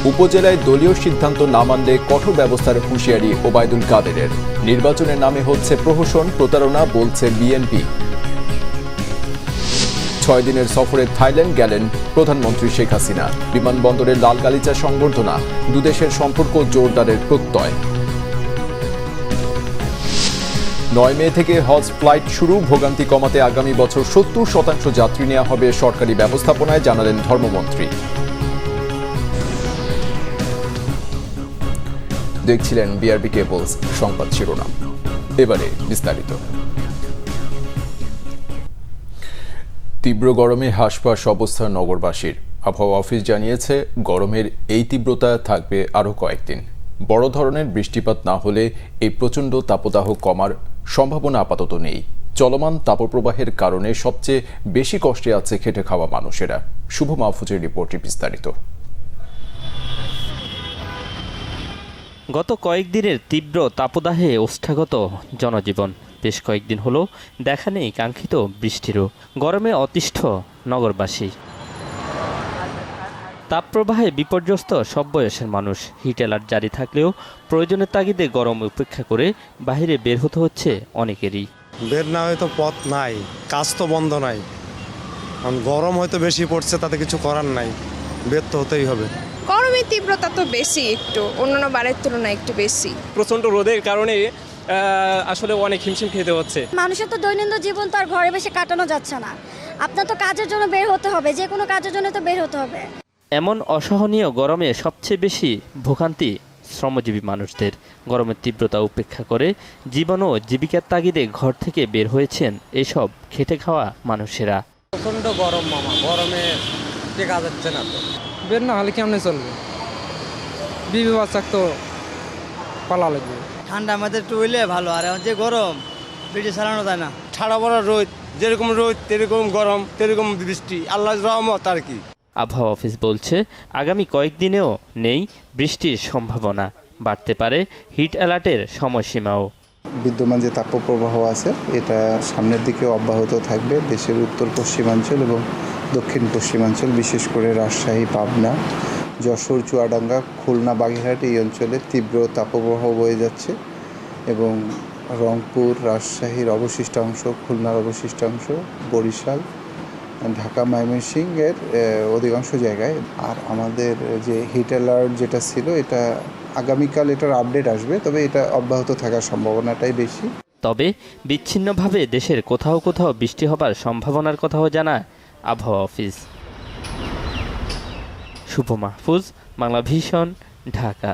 উপজেলায় দলীয় সিদ্ধান্ত না মানলে কঠোর ব্যবস্থার হুঁশিয়ারি ওবায়দুল কাদেরের। নির্বাচনের নামে হচ্ছে প্রহসন, প্রতারণা বলছে বিএনপি। 6 দিনের সফরে থাইল্যান্ড গেলেন প্রধানমন্ত্রী শেখ হাসিনা। বিমানবন্দরে লাল গালিচা সংবর্ধনা, দুদেশের সম্পর্ক জোরদারের প্রত্যয়। 9 মে থেকে হজ ফ্লাইট শুরু, ভোগান্তি কমাতে আগামী বছর 70% যাত্রী নেওয়া হবে সরকারি ব্যবস্থাপনায়, জানালেন ধর্মমন্ত্রী। দেখছিলেন বিআরবি কেবলস সংবাদ শিরোনাম, এবারে বিস্তারিত। তীব্র গরমে হাঁসফাঁস অবস্থা নগরবাসীর। আবহাওয়া অফিস জানিয়েছে গরমের এই তীব্রতা থাকবে আরও কয়েকদিন। বড় ধরনের বৃষ্টিপাত না হলে এই প্রচণ্ড তাপদাহ কমার সম্ভাবনা আপাতত নেই। চলমান তাপপ্রবাহের কারণে সবচেয়ে বেশি কষ্টে আছে খেটে খাওয়া মানুষেরা। শুভ মাহফুজের রিপোর্টে বিস্তারিত। গত কয়েকদিনের তীব্র তাপদাহে ওষ্ঠাগত জনজীবন। বেশ কয়েকদিন হলো দেখা নেই কাঙ্ক্ষিত বৃষ্টিরও। গরমে অতিষ্ঠ নগরবাসী। তাপপ্রবাহে বিপর্যস্ত সব বয়সের মানুষ। হিট অ্যালার্ট জারি থাকলেও প্রয়োজনের তাগিদে গরম উপেক্ষা করে বাইরে বের হতে হচ্ছে অনেকেরই। বের না হয়তো পথ নাই, কাজ তো বন্ধ নাই, কারণ গরম হয়তো বেশি পড়ছে, তাতে কিছু করার নাই, বের তো হতেই হবে। গরমের তীব্রতা তো বেশি, একটু অন্যান্য বারের তুলনায় একটু বেশি। প্রচণ্ড রোদের কারণে আসলে অনেক হিমশিম খেতে হচ্ছে। মানুষের তো দৈনন্দিন জীবন তো আর ঘরে বসে কাটানো যাচ্ছে না। আপনার তো কাজের জন্য বের হতে হবে, যে কোনো কাজের জন্য তো বের হতে হবে। এমন অসহনীয় গরমে সবচেয়ে বেশি ভোগান্তি শ্রমজীবী মানুষদের। গরমের তীব্রতা উপেক্ষা করে জীবন ও জীবিকার তাগিদে ঘর থেকে বের হয়েছেন এসব খেটে খাওয়া মানুষেরা। প্রচণ্ড গরম মামা, গরমে টেকা যাচ্ছে না। তো বের না হলে কেমনে চলবে? বিবি বাচ্চা তো পালা লাগবে। ঠান্ডা আমাদের একটু হইলে ভালো, আর এখন যে গরম বেশি চালানো যায় না। ঠাড়া বড়া রোদ, যেরকম রোদ তেরকম গরম, তেরকম বৃষ্টি, আল্লাহর রহমত আর কি। আবহাওয়া অফিস বলছে আগামী কয়েকদিনেও নেই বৃষ্টির সম্ভাবনা। বাড়তে পারে হিট অ্যালার্টের সময়সীমাও। বিদ্যমান যে তাপপ্রবাহ আছে এটা সামনের দিকে অব্যাহত থাকবে। দেশের উত্তর পশ্চিমাঞ্চল এবং দক্ষিণ পশ্চিমাঞ্চল, বিশেষ করে রাজশাহী, পাবনা, যশোর, চুয়াডাঙ্গা, খুলনা, বাগেরহাট এই অঞ্চলে তীব্র তাপপ্রবাহ বয়ে যাচ্ছে এবং রংপুর, রাজশাহীর অবশিষ্টাংশ, খুলনার অবশিষ্টাংশ, বরিশাল, ঢাকা, ময়মনসিংহের অধিকাংশ জায়গায়। আর আমাদের যে হিট অ্যালার্ট যেটা ছিল এটা আগামীকাল এটার আপডেট আসবে, তবে এটা অব্যাহত থাকার সম্ভাবনাটাই বেশি। তবে বিচ্ছিন্নভাবে দেশের কোথাও কোথাও বৃষ্টি হবার সম্ভাবনার কথাও জানায় আবহাওয়া অফিস। শুভ মাহফুজ, বাংলা ভিশন, ঢাকা।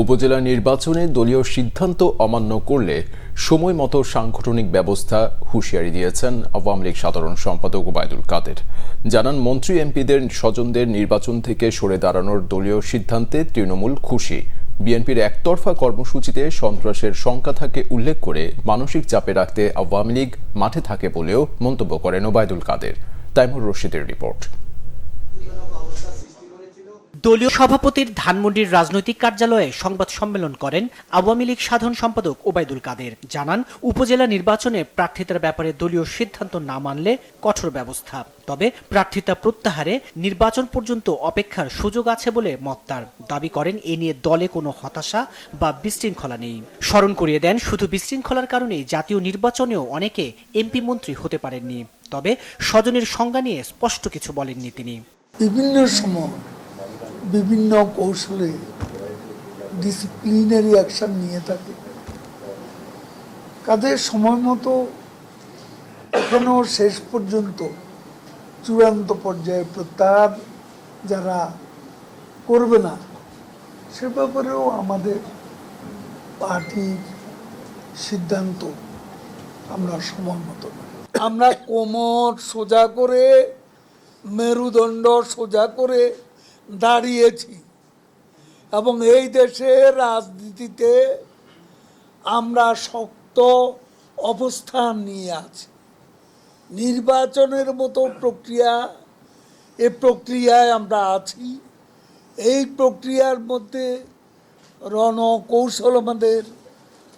উপজেলা নির্বাচনে দলীয় সিদ্ধান্ত অমান্য করলে সময় মতো সাংগঠনিক ব্যবস্থা হুঁশিয়ারি দিয়েছেন আওয়ামী লীগ সাধারণ সম্পাদক ওবায়দুল কাদের। জানান, মন্ত্রী এমপিদের স্বজনদের নির্বাচন থেকে সরে দাঁড়ানোর দলীয় সিদ্ধান্তে তৃণমূল খুশি। বিএনপির একতরফা কর্মসূচিতে সন্ত্রাসের শঙ্কা থাকে উল্লেখ করে মানসিক চাপে রাখতে আওয়ামী লীগ মাঠে থাকে বলেও মন্তব্য করেন ওবায়দুল কাদের। তাইমুর রশিদের রিপোর্ট। দলীয় সভাপতির ধানমন্ডির রাজনৈতিক কার্যালয়ে সংবাদ সম্মেলন করেন আওয়ামী লীগ সাধারণ সম্পাদক ওবায়দুল কাদের। জানান, উপজেলা নির্বাচনে প্রার্থিতার ব্যাপারে দলীয় সিদ্ধান্ত না মানলে কঠোর ব্যবস্থা। তবে প্রার্থিতা প্রত্যাহারে নির্বাচন পর্যন্ত অপেক্ষার সুযোগ আছে বলে মত তার। দাবি করেন এ নিয়ে দলে কোনো হতাশা বা বিশৃঙ্খলা নেই। স্মরণ করিয়ে দেন, শুধু বিশৃঙ্খলার কারণেই জাতীয় নির্বাচনেও অনেকে এমপি মন্ত্রী হতে পারেননি। তবে স্বজনের সংজ্ঞা নিয়ে স্পষ্ট কিছু বলেননি তিনি। বিভিন্ন সময় বিভিন্ন কৌশলে ডিসিপ্লিনারি অ্যাকশন নিয়ে থাকে। কাদের সময় মতো এখনো শেষ পর্যন্ত চূড়ান্ত পর্যায়ে প্রত্যাহার যারা করবে না সে ব্যাপারেও আমাদের পার্টির সিদ্ধান্ত আমরা সময় মতো আমরা কোমর সোজা করে, মেরুদণ্ড সোজা করে দাঁড়িয়েছি এবং এই দেশের রাজনীতিতে আমরা শক্ত অবস্থান নিয়ে আছি। নির্বাচনের মতো প্রক্রিয়া, এ প্রক্রিয়ায় আমরা আছি। এই প্রক্রিয়ার মধ্যে রণকৌশল আমাদের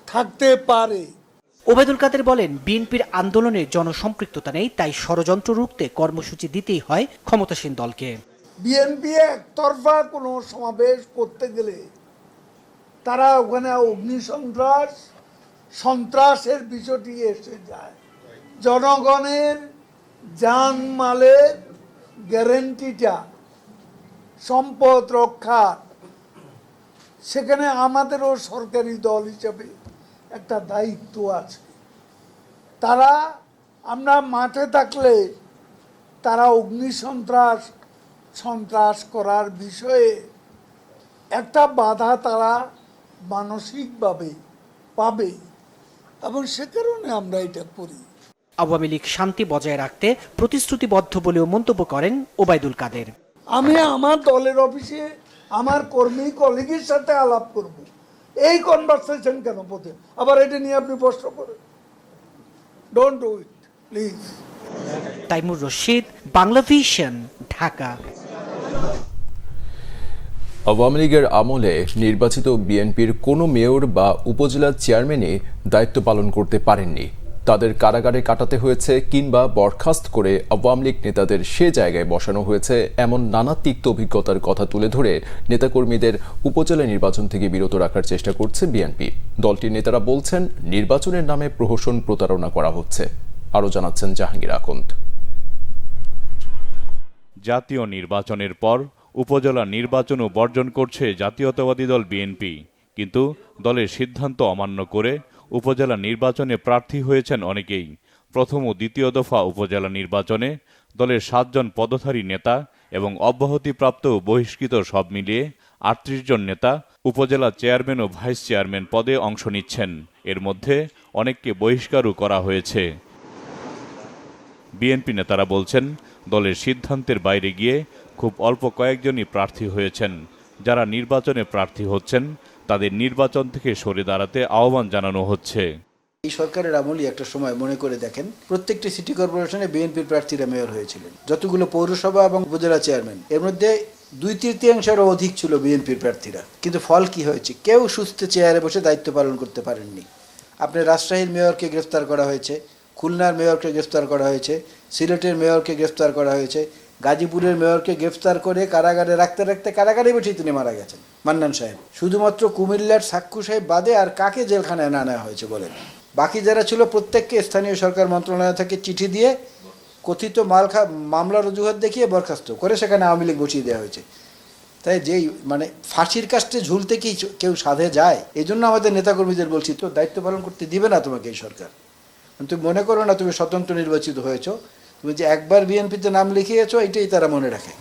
থাকতে পারে। ওবায়দুল কাদের বলেন, বিএনপির আন্দোলনে জনসম্পৃক্ততা নেই, তাই ষড়যন্ত্র রুখতে কর্মসূচি দিতেই হয় ক্ষমতাসীন দলকে। বিএনপি একতরফা কোনো সমাবেশ করতে গেলে তারা ওখানে সন্ত্রাসের বিষয়টি এসে যায়। জনগণের জানমালের গ্যারেন্টিটা, সম্পদ রক্ষার, সেখানে আমাদেরও সরকারি দল হিসাবে একটা দায়িত্ব আছে। আমরা মাঠে থাকলে তারা সন্ত্রাস করার বিষয়ে একটা বাধা তারা মানসিকভাবে পাবে, এবং সে কারণে আমরা এটা করি। আওয়ামী লীগ শান্তি বজায় রাখতে প্রতিশ্রুতিবদ্ধ বলেও মন্তব্য করেন ওবায়দুল কাদের। আমি আমার দলের অফিসে আমার কর্মী কলিগের সাথে আলাপ করব, এই কনভারসেশন কেন পথে আবার এটা নিয়ে আপনি প্রশ্ন করেন? Don't do it please. Taimur Rashid, Bangla vision, Dhaka. Awami লীগের আমলে নির্বাচিত বিএনপির কোনো মেয়র বা উপজেলা চেয়ারম্যানই দায়িত্ব পালন করতে পারেননি। তাদের কারাগারে কাটাতে হয়েছে কিংবা বরখাস্ত করে আওয়ামী লীগ নেতাদের সে জায়গায় বসানো হয়েছে, এমন নানা তিক্ত অভিজ্ঞতার কথা তুলে ধরে নেতাকর্মীদের উপজেলা নির্বাচন থেকে বিরত রাখার চেষ্টা করছে বিএনপি। দলটির নেতারা বলছেন, নির্বাচনের নামে প্রহসন, প্রতারণা করা হচ্ছে। আরও জানাচ্ছেন জাহাঙ্গীর আকন্দ। জাতীয় নির্বাচনের পর উপজেলা নির্বাচনও বর্জন করছে জাতীয়তাবাদী দল বিএনপি, কিন্তু দলের সিদ্ধান্ত অমান্য করে উপজেলা নির্বাচনে প্রার্থী হয়েছেন অনেকেই। প্রথম ও দ্বিতীয় দফা উপজেলা নির্বাচনে দলের 7 জন পদধারী নেতা এবং অব্যাহতিপ্রাপ্ত ও বহিষ্কৃত সব মিলিয়ে 38 জন নেতা উপজেলা চেয়ারম্যান ও ভাইস চেয়ারম্যান পদে অংশ নিচ্ছেন। এর মধ্যে অনেককে বহিষ্কারও করা হয়েছে। বিএনপি নেতারা বলছেন, দলের সিদ্ধান্তের বাইরে গিয়ে খুব অল্প কয়েকজনই প্রার্থী হয়েছেন। যারা নির্বাচনে প্রার্থী হচ্ছেন তাদের নির্বাচন থেকে সরে দাঁড়াতে আহ্বান জানানো হচ্ছে। এই সরকারের আমলই একটা সময় মনে করে দেখেন, প্রত্যেকটি সিটি কর্পোরেশনে বিএনপির প্রার্থীরা মেয়র হয়েছিলেন। যতগুলো পৌরসভা এবং উপজেলা চেয়ারম্যান, এর মধ্যে 2/3 অধিক ছিল বিএনপির প্রার্থীরা। কিন্তু ফল কি হয়েছে? কেউ সুস্থ চেয়ারে বসে দায়িত্ব পালন করতে পারেননি। আপনি রাজশাহীর মেয়রকে গ্রেফতার করা হয়েছে, খুলনার মেয়রকে গ্রেফতার করা হয়েছে, সিলেটের মেয়রকে গ্রেফতার করা হয়েছে, গাজীপুরের মেয়রকে গ্রেফতার করে কারাগারে রাখতে রাখতে কারাগারে বসেই তিনি মারা গেছেন। মান্নান সাহেব, শুধুমাত্র কুমিল্লার সাক্কু সাহেব বাদে আর কাকে জেলখানায় না নেওয়া হয়েছে বলেন? বাকি যারা ছিল প্রত্যেককে স্থানীয় সরকার মন্ত্রণালয় থেকে চিঠি দিয়ে কথিত মামলার অজুহাত দেখিয়ে বরখাস্ত করে সেখানে আওয়ামী লীগ বসিয়ে দেওয়া হয়েছে। তাই যেই ফাঁসির কাস্টে ঝুলতে কি কেউ সাধে যায়? এই জন্য আমাদের নেতাকর্মীদের বলছি, তো দায়িত্ব পালন করতে দিবে না তোমাকে এই সরকার। তুমি মনে করো না তুমি স্বতন্ত্র নির্বাচিত হয়েছো, তুমি যে একবার বিএনপিতে নাম লিখিয়েছো এটাই তারা মনে রাখে।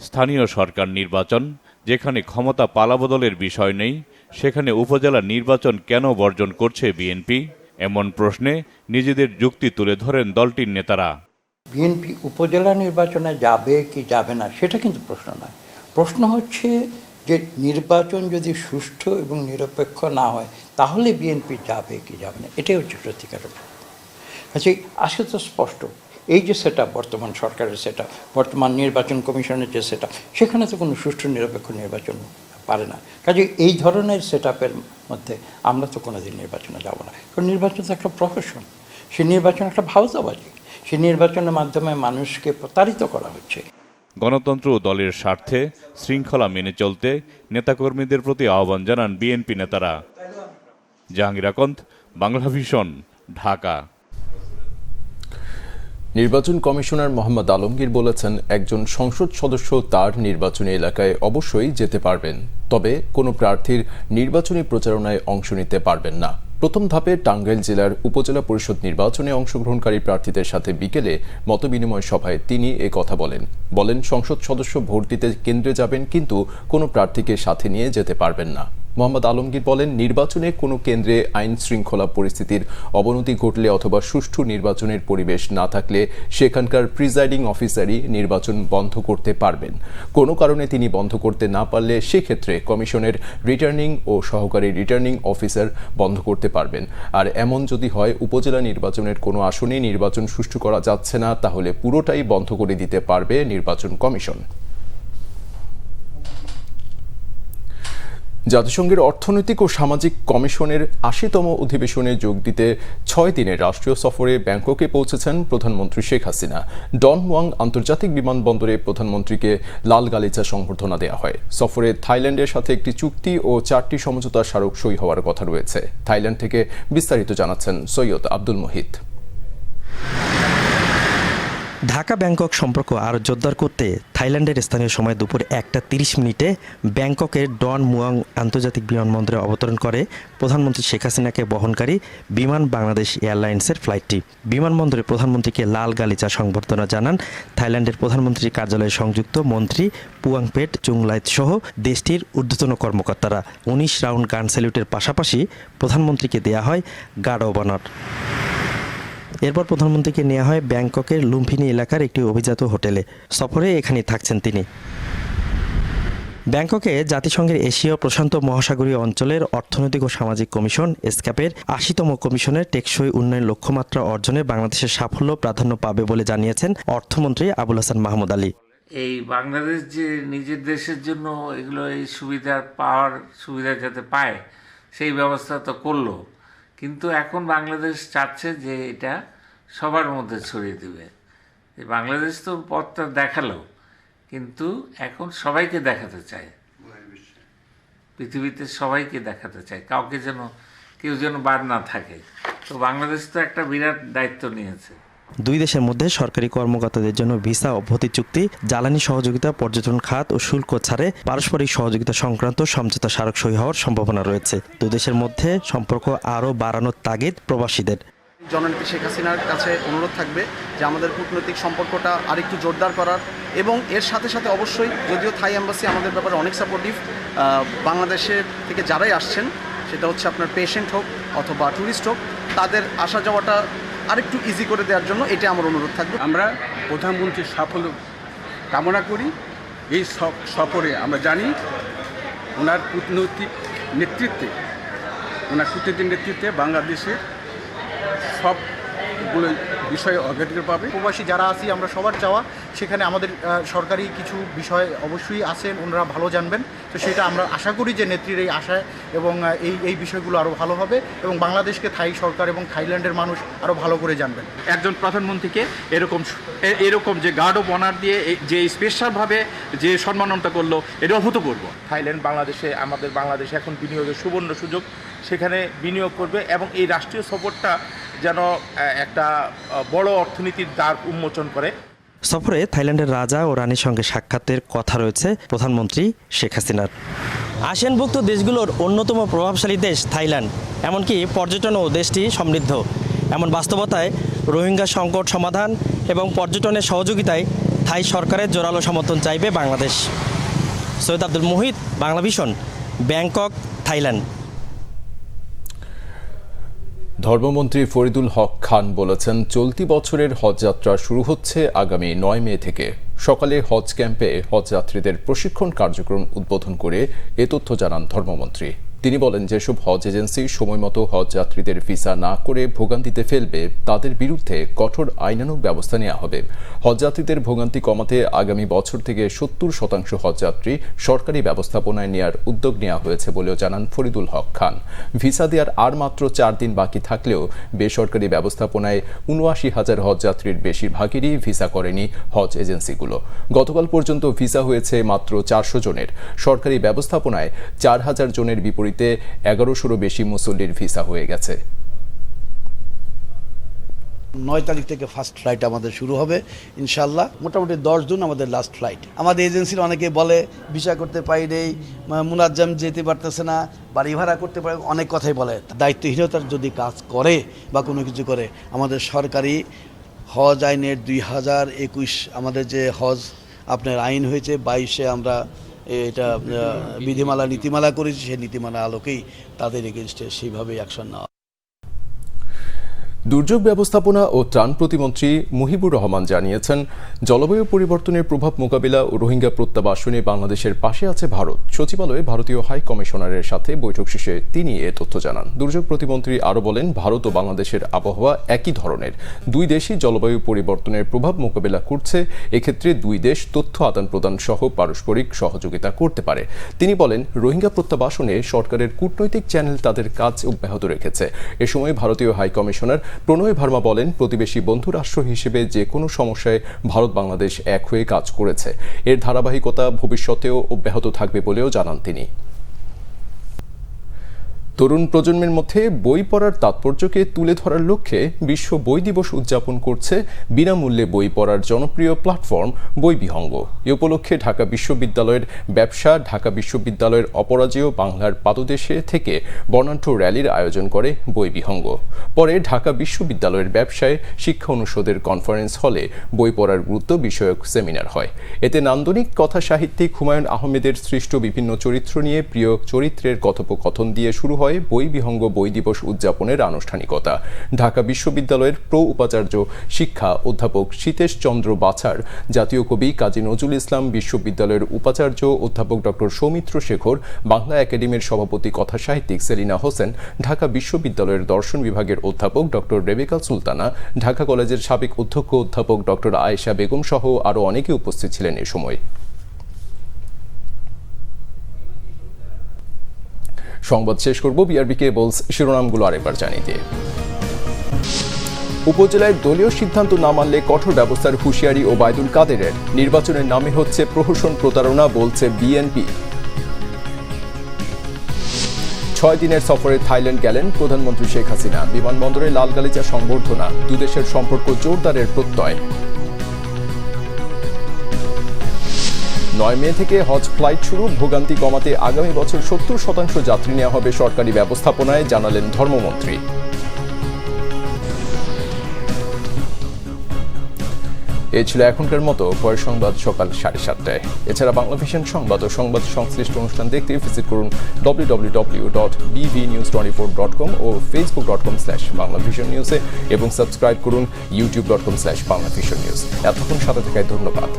স্থানীয় সরকার নির্বাচন যেখানে ক্ষমতা পালাবদলের বিষয় নেই, সেখানে উপজেলা নির্বাচন কেন বর্জন করছে বিএনপি? এমন প্রশ্নে নিজেদের যুক্তি তুলে ধরেন দলটির নেতারা। বিএনপি উপজেলা নির্বাচনে যাবে কি যাবে না সেটা কিন্তু প্রশ্ন নয়। প্রশ্ন হচ্ছে যে নির্বাচন যদি সুষ্ঠু এবং নিরপেক্ষ না হয় তাহলে বিএনপি যাবে কি যাবে না, এটাই হচ্ছে সত্যিকারের প্রশ্ন। আচ্ছা, আসলে তো স্পষ্ট এই যে সেটআপ, বর্তমান সরকারের সেটআপ, বর্তমান নির্বাচন কমিশনের যে সেটআপ, সেখানে তো কোনো সুষ্ঠু নিরপেক্ষ নির্বাচন পারে না। কাজে এই ধরনের সেটআপের মধ্যে আমরা তো কোনোদিন নির্বাচনে যাব না। কারণ নির্বাচন তো একটা প্রফেশন, সেই নির্বাচন একটা ভাউতাবাজি, সেই নির্বাচনের মাধ্যমে মানুষকে প্রতারিত করা হচ্ছে। গণতন্ত্র ও দলের স্বার্থে শৃঙ্খলা মেনে চলতে নেতাকর্মীদের প্রতি আহ্বান জানান বিএনপি নেতারা। জাহাঙ্গীর আকন্দ, বাংলা ভিশন, ঢাকা। নির্বাচন কমিশনার মোহাম্মদ আলমগীর বলেছেন, একজন সংসদ সদস্য তার নির্বাচনী এলাকায় অবশ্যই যেতে পারবেন, তবে কোনো প্রার্থীর নির্বাচনী প্রচারণায় অংশ নিতে পারবেন না। প্রথম ধাপে টাঙ্গাইল জেলার উপজেলা পরিষদ নির্বাচনে অংশগ্রহণকারী প্রার্থীদের সাথে বিকেলে মতবিনিময় সভায় তিনি কথা বলেন সংসদ সদস্য ভোট দিতে কেন্দ্রে যাবেন, কিন্তু কোনো প্রার্থীকে সাথে নিয়ে যেতে পারবেন না। মোহাম্মদ আলমগীর বলেন, নির্বাচনে কোনো কেন্দ্রে আইন শৃঙ্খলা পরিস্থিতির অবনতি ঘটলে অথবা সুষ্ঠু নির্বাচনের পরিবেশ না থাকলে সেখানকার প্রিজাইডিং অফিসারই নির্বাচন বন্ধ করতে পারবেন। কোনো কারণে তিনি বন্ধ করতে না পারলে সেক্ষেত্রে কমিশনের রিটার্নিং ও সহকারী রিটার্নিং অফিসার বন্ধ করতে পারবেন। আর এমন যদি হয় উপজেলা নির্বাচনের কোনো আসনে নির্বাচন সুষ্ঠু করা যাচ্ছে না, তাহলে পুরোটাই বন্ধ করে দিতে পারবে নির্বাচন কমিশন। জাতিসংঘের অর্থনৈতিক ও সামাজিক কমিশনের ৮০তম অধিবেশনে যোগ দিতে ৬ দিনের রাষ্ট্রীয় সফরে ব্যাংককে পৌঁছেছেন প্রধানমন্ত্রী শেখ হাসিনা। ডন মুয়াং আন্তর্জাতিক বিমানবন্দরে প্রধানমন্ত্রীকে লাল গালিচা সংবর্ধনা দেওয়া হয়। সফরে থাইল্যান্ডের সাথে একটি চুক্তি ও 4টি সমঝোতা স্মারক সই হওয়ার কথা রয়েছে। থাইল্যান্ড থেকে বিস্তারিত জানাচ্ছেন সৈয়দ আব্দুল মুহিত। ঢাকা ব্যাংকক সম্পর্ক আরও জোরদার করতে থাইল্যান্ডের স্থানীয় সময় দুপুর 1:30 ব্যাংককের ডন মুয়াং আন্তর্জাতিক বিমানবন্দরে অবতরণ করে প্রধানমন্ত্রী শেখ হাসিনাকে বহনকারী বিমান বাংলাদেশ এয়ারলাইন্সের ফ্লাইটটি। বিমানবন্দরে প্রধানমন্ত্রীকে লাল গালিচা সংবর্ধনা জানান থাইল্যান্ডের প্রধানমন্ত্রীর কার্যালয়ে সংযুক্ত মন্ত্রী পুয়াংপেট চুংলাইত সহ দেশটির ঊর্ধ্বতন কর্মকর্তারা। 19 রাউন্ড গান স্যালুটের পাশাপাশি প্রধানমন্ত্রীকে দেয়া হয় গার্ড অব অনার। এরপর প্রধানমন্ত্রীকে নেওয়া হয় ব্যাংককের লুম্ফিনী এলাকার একটি অভিজাত হোটেলে। সফরে এখানেই থাকছেন তিনি। ব্যাংককে জাতিসংঘের এশীয় প্রশান্ত মহাসাগরীয় অঞ্চলের অর্থনৈতিক ও সামাজিক কমিশন এসক্যাপের ৮০তম কমিশনের টেকসই উন্নয়ন লক্ষ্যমাত্রা অর্জনে বাংলাদেশের সাফল্য প্রাধান্য পাবে বলে জানিয়েছেন অর্থমন্ত্রী আবুল হাসান মাহমুদ আলী। এই বাংলাদেশ যে নিজের দেশের জন্য এগুলো এই সুবিধা পাওয়ার সুবিধা যাতে পায় সেই ব্যবস্থা তো করলো, কিন্তু এখন বাংলাদেশ চাচ্ছে যে এটা সবার মধ্যে ছড়িয়ে দেবে। বাংলাদেশ তো পথটা দেখালো, কিন্তু এখন সবাইকে দেখাতে চায়, পৃথিবীতে সবাইকে দেখাতে চায়, কেউ যেন বাদ না থাকে। তো বাংলাদেশ তো একটা বিরাট দায়িত্ব নিয়েছে। দুই দেশের মধ্যে সরকারি কর্মকর্তাদের জন্য ভিসা অব্যাহতি চুক্তি, জ্বালানি সহযোগিতা, পর্যটন খাত ও শুল্ক ছাড়ে পারস্পরিক সহযোগিতা সংক্রান্ত সমঝোতা স্মারক সই হওয়ার সম্ভাবনা রয়েছে। দুই দেশের মধ্যে সম্পর্ক আরও বাড়ানোর তাগিদ প্রবাসীদের। জননেত্রী শেখ হাসিনার কাছে অনুরোধ থাকবে যে আমাদের কূটনৈতিক সম্পর্কটা আরেকটু জোরদার করার, এবং এর সাথে সাথে অবশ্যই যদিও থাই এম্বাসি আমাদের ব্যাপারে অনেক সাপোর্টিভ, বাংলাদেশের থেকে যারাই আসছেন সেটা হচ্ছে আপনার পেশেন্ট হোক অথবা ট্যুরিস্ট হোক, তাদের আসা যাওয়াটা আরেকটু ইজি করে দেওয়ার জন্য এটা আমার অনুরোধ থাকবে। আমরা প্রধানমন্ত্রীর সাফল্য কামনা করি। এই সফরে আমরা জানি ওনার কূটনৈতিক নেতৃত্বে বাংলাদেশের সবগুলো বিষয়ে অগ্রাধিকার পাবে। প্রবাসী যারা আছি আমরা সবার চাওয়া সেখানে আমাদের সরকারি কিছু বিষয় অবশ্যই আছেন, ওনারা ভালো জানবেন। তো সেটা আমরা আশা করি যে নেত্রীর এই আশায় এবং এই বিষয়গুলো আরও ভালো হবে এবং বাংলাদেশকে থাই সরকার এবং থাইল্যান্ডের মানুষ আরও ভালো করে জানবেন। একজন প্রধানমন্ত্রীকে এরকম যে গার্ড অফ অনার দিয়ে যে স্পেশালভাবে যে সম্মাননা করলো, এটা অভূতপূর্ব। থাইল্যান্ড আমাদের বাংলাদেশে এখন বিনিয়োগের সুবর্ণ সুযোগ, সেখানে বিনিয়োগ করবে এবং এই রাষ্ট্রীয় সফরটা যেন একটা বড় অর্থনীতির দ্বার উন্মোচন করে। সফরে থাইল্যান্ডের রাজা ও রানীর সঙ্গে সাক্ষাতের কথা রয়েছে প্রধানমন্ত্রী শেখ হাসিনার। আসিয়ানভুক্ত দেশগুলোর অন্যতম প্রভাবশালী দেশ থাইল্যান্ড, এমনকি পর্যটনও দেশটি সমৃদ্ধ। এমন বাস্তবতায় রোহিঙ্গা সংকট সমাধান এবং পর্যটনের সহযোগিতায় থাই সরকারের জোরালো সমর্থন চাইবে Bangladesh. Syed Abdul Muhit, Bangla vision, Bangkok, Thailand. ধর্মমন্ত্রী ফরিদুল হক খান বলেছেন, চলতি বছরের হজ যাত্রা শুরু হচ্ছে আগামী 9 মে থেকে। সকালে হজ ক্যাম্পে হজ যাত্রীদের প্রশিক্ষণ কার্যক্রম উদ্বোধন করে এ তথ্য জানান ধর্মমন্ত্রী। তিনি বলেন, যেসব হজ এজেন্সি সময়মতো হজ যাত্রীদের ভিসা না করে ভোগান্তিতে ফেলবে তাদের বিরুদ্ধে কঠোর আইনানুগ ব্যবস্থা নেওয়া হবে। হজযাত্রীদের ভোগান্তি কমাতে আগামী বছর থেকে 70% হজযাত্রী সরকারি ব্যবস্থাপনায় নেওয়ার উদ্যোগ নেওয়া হয়েছে বলেও জানান ফরিদুল হক খান। ভিসা দেওয়ার আর মাত্র 4 দিন বাকি থাকলেও বেসরকারি ব্যবস্থাপনায় 79,000 হজযাত্রীর বেশিরভাগেরই ভিসা করেনি হজ এজেন্সিগুলো। গতকাল পর্যন্ত ভিসা হয়েছে মাত্র 400 জনের। সরকারি ব্যবস্থাপনায় 4000 জনের বিপরীতে 1100-রও বেশি মুসল্লির ভিসা হয়ে গেছে। 9 তারিখ থেকে ফার্স্ট ফ্লাইট আমাদের শুরু হবে ইনশাল্লাহ। মোটামুটি 10 জুন আমাদের লাস্ট ফ্লাইট। আমাদের এজেন্সির অনেকে বলে ভিসা করতে পারি নেই, মুনাজ্জাম যেতে পারতেছে না, বাড়ি ভাড়া করতে পারে, অনেক কথাই বলে। দায়িত্বহীনতার যদি কাজ করে বা কোনো কিছু করে, আমাদের সরকারি হজ আইনের 2021 আমাদের যে হজ আপনার আইন হয়েছে 22-এ আমরা এটা নীতিমালা করেছি, সেই নীতিমালা আলোকেই তাদের এগেনস্টে সেইভাবে অ্যাকশন নেওয়া। দুর্যোগ ব্যবস্থাপনা ও ত্রাণ প্রতিমন্ত্রী মুহিবুর রহমান জানিয়েছেন, জলবায়ু পরিবর্তনের প্রভাব মোকাবিলা ও রোহিঙ্গা প্রত্যাবাসনে বাংলাদেশের পাশে আছে ভারত। সচিবালয়ে ভারতীয় হাই কমিশনারের সাথে বৈঠক শেষে তিনি এ তথ্য জানান। দুর্যোগ প্রতিমন্ত্রী আরও বলেন, ভারত ও বাংলাদেশের আবহাওয়া একই ধরনের। দুই দেশই জলবায়ু পরিবর্তনের প্রভাব মোকাবিলা করছে। এক্ষেত্রে দুই দেশ তথ্য আদান প্রদান সহ পারস্পরিক সহযোগিতা করতে পারে। তিনি বলেন, রোহিঙ্গা প্রত্যাবাসনে সরকারের কূটনৈতিক চ্যানেল তাদের কাজ অব্যাহত রেখেছে। এ সময় ভারতীয় হাই কমিশনার প্রণয় ভার্মা বলেন, প্রতিবেশী বন্ধু রাষ্ট্র হিসেবে যে কোনো সমস্যায় ভারত বাংলাদেশ এক হয়ে কাজ করেছে। এর ধারাবাহিকতা ভবিষ্যতেও অব্যাহত থাকবে বলেও জানান তিনি। তরুণ প্রজন্মের মধ্যে বই পড়ার তাৎপর্যকে তুলে ধরার লক্ষ্যে বিশ্ব বই দিবস উদযাপন করছে বিনামূল্যে বই পড়ার জনপ্রিয় প্ল্যাটফর্ম বই বিহঙ্গ। এ উপলক্ষে ঢাকা বিশ্ববিদ্যালয়ের ব্যবসা, ঢাকা বিশ্ববিদ্যালয়ের অপরাজেয় বাংলার পাদদেশে থেকে বর্ণাঢ্য র্যালির আয়োজন করে বই বিহঙ্গ। পরে ঢাকা বিশ্ববিদ্যালয়ের ব্যবসায় শিক্ষা অনুষদের কনফারেন্স হলে বই পড়ার গুরুত্ব বিষয়ক সেমিনার হয়। এতে নান্দনিক কথা সাহিত্যিক হুমায়ুন আহমেদের সৃষ্ট বিভিন্ন চরিত্র নিয়ে প্রিয় চরিত্রের কথোপকথন দিয়ে শুরু হয় বই বিহঙ্গ বই দিবস উদযাপনের আনুষ্ঠানিকতা। ঢাকা বিশ্ববিদ্যালয়ের উপাচার্য শিক্ষা অধ্যাপক শীতেশ চন্দ্র বাছার, জাতীয় কবি কাজী নজরুল ইসলাম বিশ্ববিদ্যালয়ের উপাচার্য অধ্যাপক ডক্টর সৌমিত্র শেখর, বাংলা একাডেমির সভাপতি কথা সাহিত্যিক সেলিনা হোসেন, ঢাকা বিশ্ববিদ্যালয়ের দর্শন বিভাগের অধ্যাপক ডক্টর রেবেকা সুলতানা, ঢাকা কলেজের সাবেক অধ্যক্ষ অধ্যাপক ডক্টর আয়েশা বেগম সহ আরও অনেকে উপস্থিত ছিলেন এ সময়। সংবাদ শেষ করব বিআরবি কেবলস শিরোনামগুলো আরেকবার জানিয়ে দিয়ে। উপজেলায় দলীয় সিদ্ধান্ত না মানলে কঠোর ব্যবস্থার হুঁশিয়ারি ওবায়দুল কাদেরের। নির্বাচনের নামে হচ্ছে প্রহসন প্রতারণা, বলছে বিএনপি। 6 দিনের সফরে থাইল্যান্ড গেলেন প্রধানমন্ত্রী শেখ হাসিনা। বিমানবন্দরে লাল গালিচা সংবর্ধনা, দুদেশের সম্পর্ক জোরদারের প্রত্যয়। 9 মে থেকে হজ ফ্লাইট শুরু, ভোগান্তি কমাতে আগামী বছর 70% যাত্রী নেওয়া হবে সরকারি ব্যবস্থাপনায়, জানালেন ধর্মমন্ত্রী। এ ছিল এখনকার মতো। পরের সংবাদ সকাল 7:30টায়। এছাড়া বাংলা ভিশন সংবাদ ও সংবাদ সংশ্লিষ্ট অনুষ্ঠান দেখতে ভিজিট করুন www.bvnews24.com ও facebook.com/banglavisionnews এবং সাবস্ক্রাইব করুন youtube.com/banglavisionnews। এতক্ষণ সাথে থাকায় ধন্যবাদ।